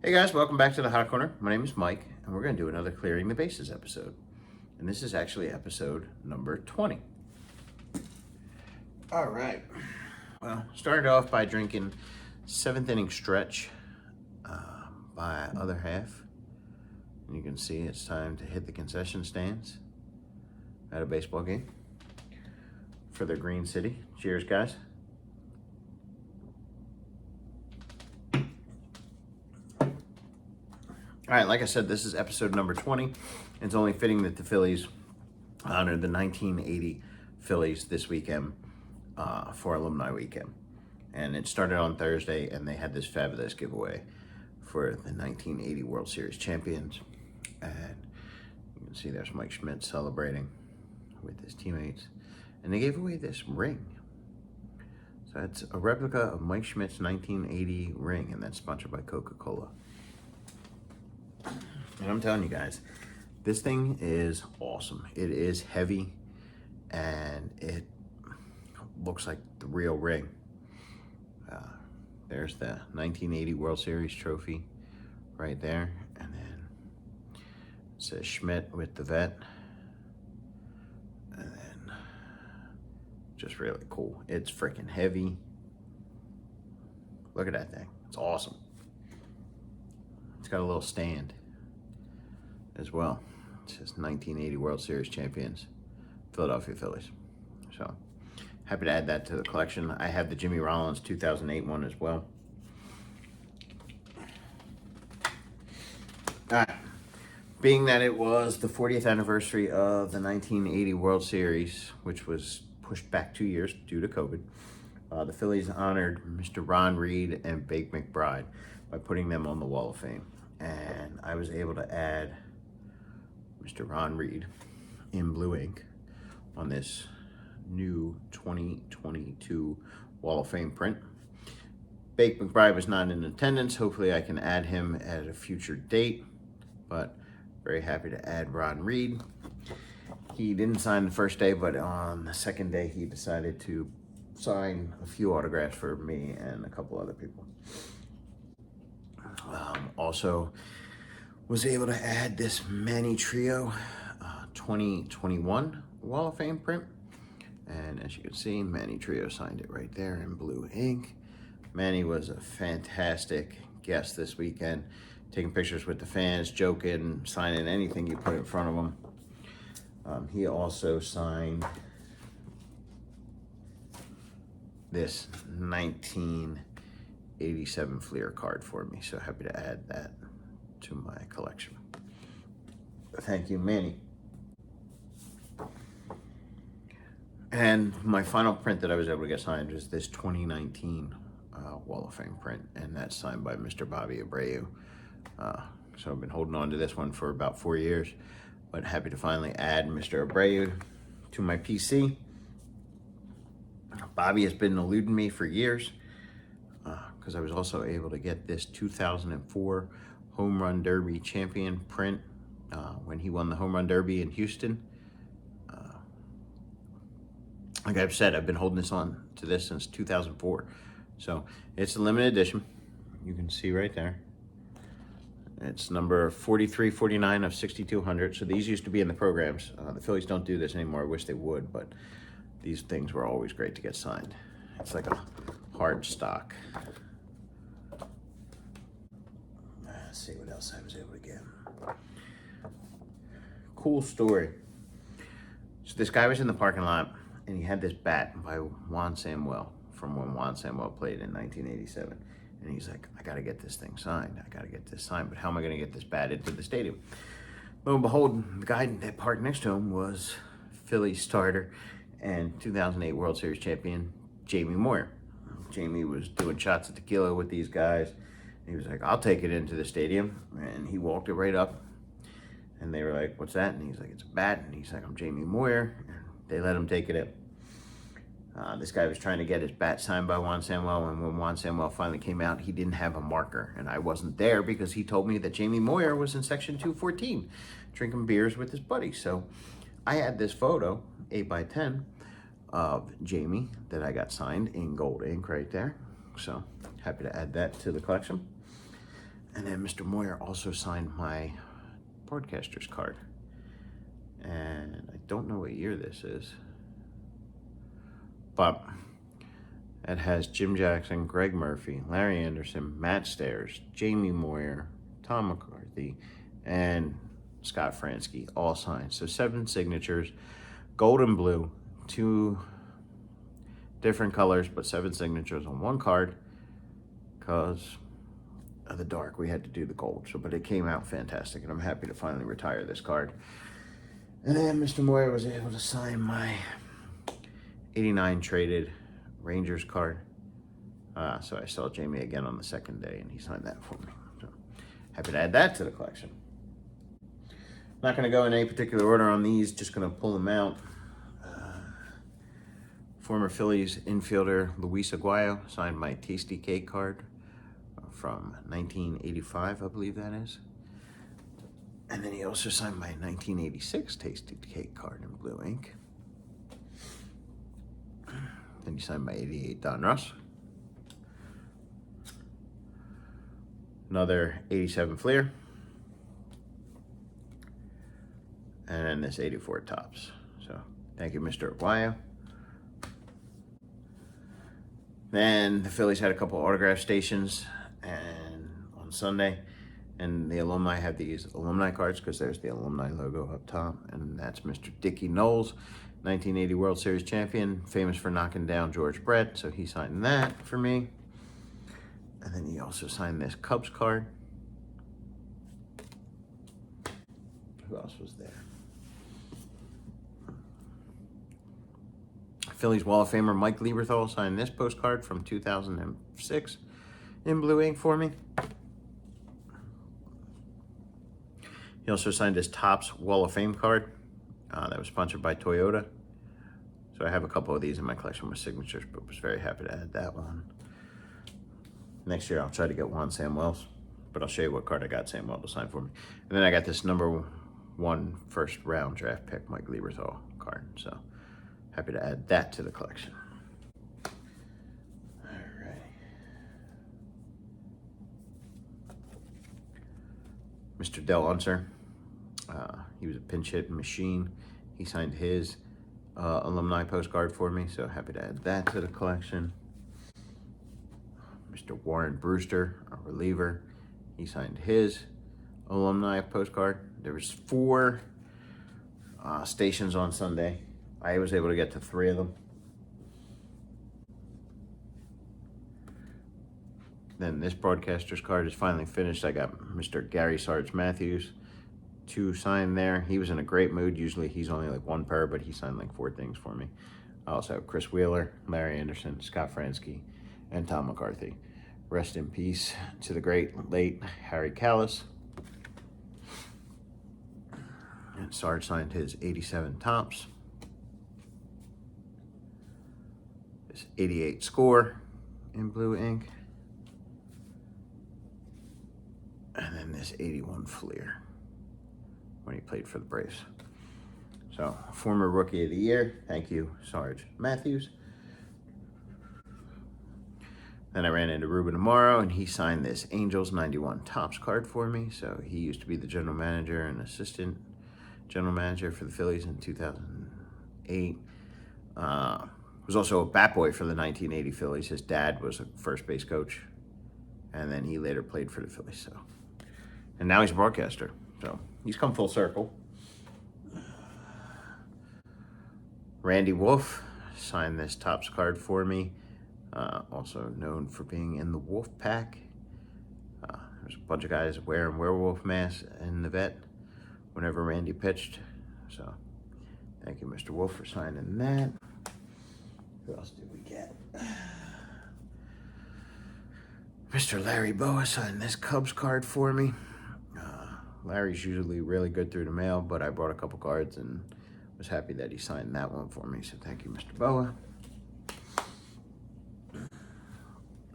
Hey guys, welcome back to the Hot Corner. My name is Mike, and we're going to do another Clearing the Bases episode. And this is actually episode number 20. All right. Well, started off by drinking 7th inning stretch by other half. And you can see it's time to hit the concession stands at a baseball game for the Green City. Cheers, guys. All right, like I said, this is episode number 20. It's only fitting that the Phillies honored the 1980 Phillies this weekend for Alumni weekend. And it started on Thursday, and they had this fabulous giveaway for the 1980 World Series champions. And you can see there's Mike Schmidt celebrating with his teammates. And they gave away this ring. So it's a replica of Mike Schmidt's 1980 ring, and that's sponsored by Coca-Cola. And I'm telling you guys, this thing is awesome. It is heavy, and it looks like the real ring. There's the 1980 World Series trophy right there. And then it says Schmidt with the vet. And then just really cool. It's freaking heavy. Look at that thing. It's awesome. It's got a little stand as well. It says 1980 World Series champions, Philadelphia Phillies. So happy to add that to the collection. I have the Jimmy Rollins 2008 one as well. All right. Being that it was the 40th anniversary of the 1980 World Series, which was pushed back 2 years due to COVID, the Phillies honored Mr. Ron Reed and Bake McBride by putting them on the Wall of Fame. And I was able to add Mr. Ron Reed in blue ink on this new 2022 Wall of Fame print. Bake McBride was not in attendance. Hopefully I can add him at a future date, but very happy to add Ron Reed. He didn't sign the first day, but on the second day he decided to sign a few autographs for me and a couple other people. Also was able to add this Manny Trio 2021 Wall of Fame print. And as you can see, Manny Trio signed it right there in blue ink. Manny was a fantastic guest this weekend, taking pictures with the fans, joking, signing anything you put in front of him. He also signed this 1987 Fleer card for me, so happy to add that to my collection. Thank you, Manny. And my final print that I was able to get signed is this 2019 Wall of Fame print, and that's signed by Mr. Bobby Abreu. So I've been holding on to this one for about 4 years, but happy to finally add Mr. Abreu to my PC. Bobby has been eluding me for years because I was also able to get this 2004 Home Run Derby champion print when he won the Home Run Derby in Houston. Like I've said, I've been holding this on to this since 2004. So it's a limited edition. You can see right there. It's number 4349 of 6200. So these used to be in the programs. The Phillies don't do this anymore. I wish they would, but these things were always great to get signed. It's like a hard stock. Let's see what else I was able to get. Cool story. So this guy was in the parking lot, and he had this bat by Juan Samuel from when Juan Samuel played in 1987. And he's like, I got to get this thing signed. I got to get this signed, but how am I going to get this bat into the stadium? Lo and behold, the guy that parked next to him was Phillies starter and 2008 World Series champion Jamie Moyer. Jamie was doing shots of tequila with these guys. He was like, I'll take it into the stadium. And he walked it right up. And they were like, what's that? And he's like, it's a bat. And he's like, I'm Jamie Moyer. And they let him take it in. This guy was trying to get his bat signed by Juan Samuel, and when Juan Samuel finally came out, he didn't have a marker, and I wasn't there because he told me that Jamie Moyer was in section 214, drinking beers with his buddies. So I had this photo, 8x10, of Jamie that I got signed in gold ink right there. So happy to add that to the collection. And then Mr. Moyer also signed my broadcaster's card. And I don't know what year this is, but it has Jim Jackson, Greg Murphy, Larry Anderson, Matt Stairs, Jamie Moyer, Tom McCarthy, and Scott Fransky, all signed. So 7 signatures, gold and blue, 2 different colors, but 7 signatures on one card. Because of the dark, we had to do the gold. So, but it came out fantastic, and I'm happy to finally retire this card. And then Mr. Moyer was able to sign my 89 traded Rangers card. So I saw Jamie again on the second day, and he signed that for me. So happy to add that to the collection. Not going to go in any particular order on these, just going to pull them out. Former Phillies infielder Luis Aguayo signed my Tasty Cake card from 1985, I believe that is. And then he also signed my 1986 Tasty Cake card in blue ink. Then he signed my 88 Don Russ. Another 87 Fleer. And then this 84 Topps. So thank you, Mr. Aguayo. Then the Phillies had a couple autograph stations and on Sunday. And the Alumni had these Alumni cards because there's the Alumni logo up top. And that's Mr. Dickie Knowles, 1980 World Series champion, famous for knocking down George Brett. So he signed that for me. And then he also signed this Cubs card. Who else was there? Phillies Wall of Famer Mike Lieberthal signed this postcard from 2006 in blue ink for me. He also signed his Topps Wall of Fame card that was sponsored by Toyota. So I have a couple of these in my collection with signatures, but was very happy to add that one. Next year I'll try to get Juan Samuel's, but I'll show you what card I got Samuel to sign for me. And then I got this number 1 first round draft pick Mike Lieberthal card. So happy to add that to the collection. All right. Mr. Del Unser, he was a pinch hit machine. He signed his alumni postcard for me, so happy to add that to the collection. Mr. Warren Brewster, a reliever, he signed his alumni postcard. There was 4 stations on Sunday. I was able to get to 3 of them. Then this broadcaster's card is finally finished. I got Mr. Gary Sarge Matthews to sign there. He was in a great mood. Usually he's only like 1 pair, but he signed like 4 things for me. I also have Chris Wheeler, Larry Anderson, Scott Fransky, and Tom McCarthy. Rest in peace to the great late Harry Callis. And Sarge signed his 87 Topps. This 88 Score in blue ink. And then this 81 Fleer when he played for the Braves. So, former Rookie of the Year. Thank you, Sarge Matthews. Then I ran into Ruben Amaro, and he signed this Angels 91 Topps card for me. So he used to be the general manager and assistant general manager for the Phillies in 2008. Was also a bat boy for the 1980 Phillies. His dad was a first base coach, and then he later played for the Phillies. So, and now he's a broadcaster. So he's come full circle. Randy Wolf signed this Topps card for me. Also known for being in the Wolf Pack. There's a bunch of guys wearing werewolf masks in the vet whenever Randy pitched. So thank you, Mr. Wolf, for signing that. Who else did we get? Mr. Larry Boa signed this Cubs card for me. Larry's usually really good through the mail, but I brought a couple cards and was happy that he signed that one for me. So thank you, Mr. Boa.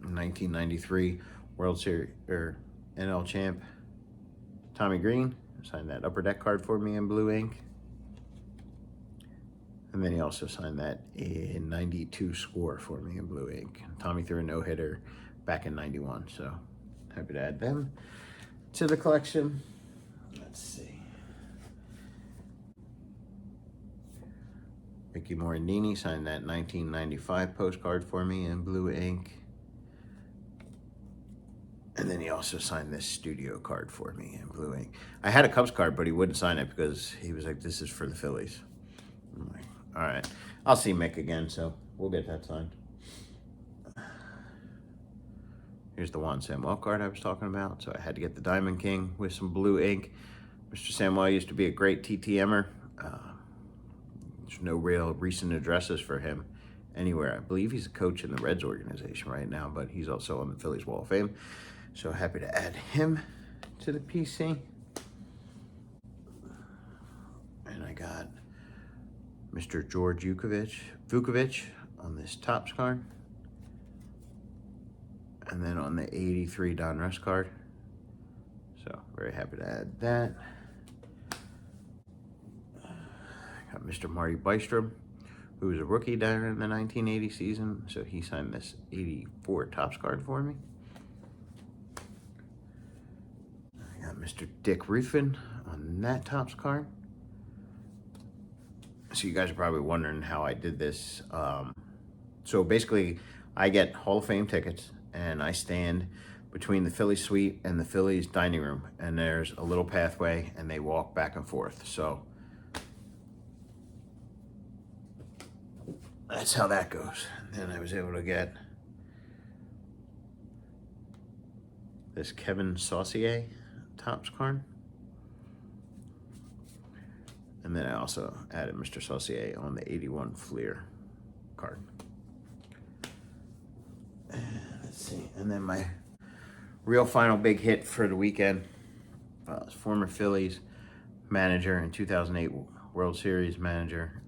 1993 World Series or NL champ Tommy Green signed that Upper Deck card for me in blue ink. And then he also signed that in 92 Score for me in blue ink. Tommy threw a no-hitter back in 91, so happy to add them. to the collection. Let's see. Ricky Morandini signed that 1995 postcard for me in blue ink. And then he also signed this studio card for me in blue ink. I had a Cubs card, but he wouldn't sign it because he was like, this is for the Phillies. I'm like, all right. I'll see Mick again, so we'll get that signed. Here's the Juan Samuel card I was talking about. So I had to get the Diamond King with some blue ink. Mr. Samuel used to be a great TTMer. There's no real recent addresses for him anywhere. I believe he's a coach in the Reds organization right now, but he's also on the Phillies Wall of Fame. So happy to add him to the PC. And I got Mr. George Vukovic on this Topps card. And then on the 83 Don Russ card. So very happy to add that. Got Mr. Marty Bystrom, who was a rookie during the 1980 season. So he signed this 84 Topps card for me. I got Mr. Dick Ruffin on that Topps card. So you guys are probably wondering how I did this. So basically, I get Hall of Fame tickets, and I stand between the Phillies suite and the Phillies dining room, and there's a little pathway, and they walk back and forth. So that's how that goes. And then I was able to get this Kevin Saucier Topps card. And then I also added Mr. Saucier on the 81 Fleer card. Let's see. And then my real final big hit for the weekend was former Phillies manager and 2008 World Series manager,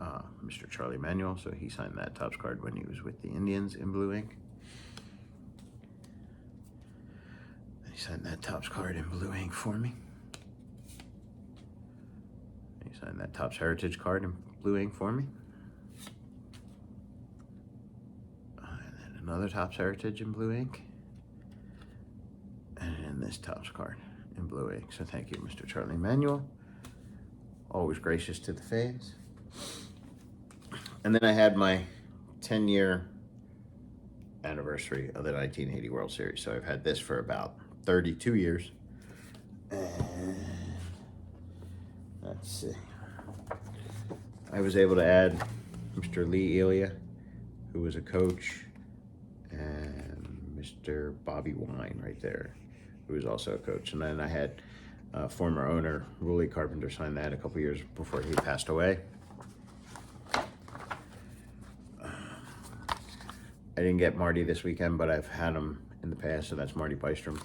Mr. Charlie Manuel. So he signed that Topps card when he was with the Indians in blue ink. And he signed that Topps card in blue ink for me. He signed that Topps Heritage card in blue ink for me. And then another Topps Heritage in blue ink. And then this Topps card in blue ink. So thank you, Mr. Charlie Manuel. Always gracious to the fans. And then I had my 10-year anniversary of the 1980 World Series. So I've had this for about 32 years. And let's see. I was able to add Mr. Lee Elia, who was a coach, and Mr. Bobby Wine right there, who was also a coach. And then I had former owner Ruley Carpenter sign that a couple years before he passed away. I didn't get Marty this weekend, but I've had him in the past, so that's Marty Bystrom.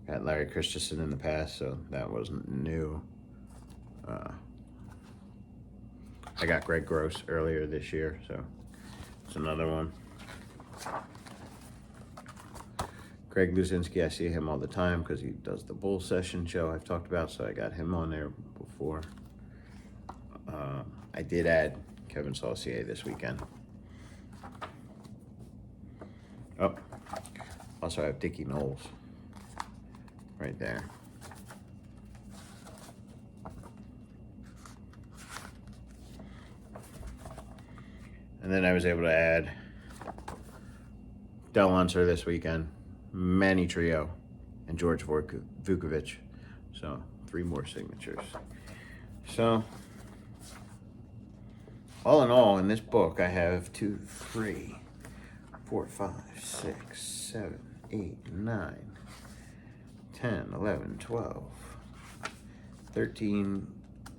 Got Larry Christensen in the past, so that wasn't new. I got Greg Gross earlier this year, so it's another one. Greg Luzinski, I see him all the time because he does the Bull Session show I've talked about, so I got him on there before. I did add Kevin Saucier this weekend. Oh, also I have Dickie Knowles right there. And then I was able to add Del Unser this weekend, Manny Trio, and George Vukovic. So 3 more signatures. So all in all, in this book, I have 2, 3, 4, 5, 6, 7, 8, 9, 10, 11, 12, 13,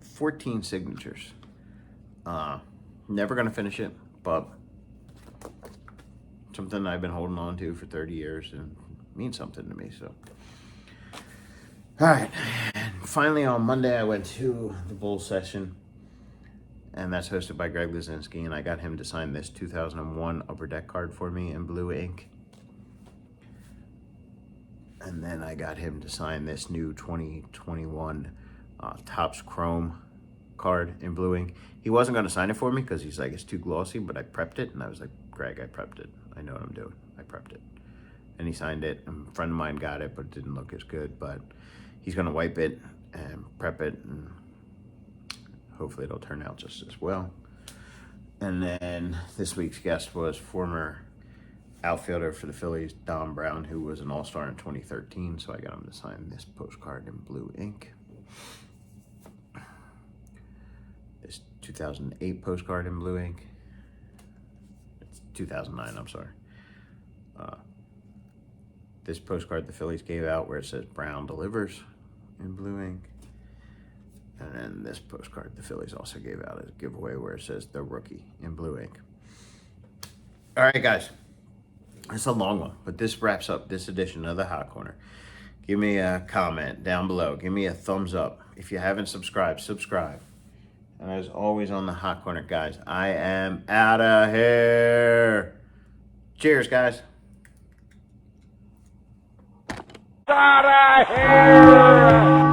14 signatures. Never going to finish it, but something I've been holding on to for 30 years and means something to me. So, all right. And finally, on Monday, I went to the Bull Session, and that's hosted by Greg Luzinski, and I got him to sign this 2001 Upper Deck card for me in blue ink. And then I got him to sign this new 2021 Topps Chrome card in blue ink. He wasn't going to sign it for me because he's like, it's too glossy, but I prepped it, and I was like, Greg, I prepped it. I know what I'm doing. I prepped it. and he signed it. And a friend of mine got it, but it didn't look as good. But he's going to wipe it and prep it, and hopefully it'll turn out just as well. And then this week's guest was former outfielder for the Phillies, Don Brown, who was an all-star in 2013. So I got him to sign this postcard in blue ink. This 2008 postcard in blue ink. It's 2009, I'm sorry. This postcard the Phillies gave out where it says Brown delivers in blue ink. And then this postcard the Phillies also gave out as a giveaway where it says the rookie in blue ink. All right, guys. It's a long one, but this wraps up this edition of the Hot Corner. Give me a comment down below. Give me a thumbs up. If you haven't subscribed, subscribe. And as always on the Hot Corner, guys, I am out of here. Cheers, guys. Out of here!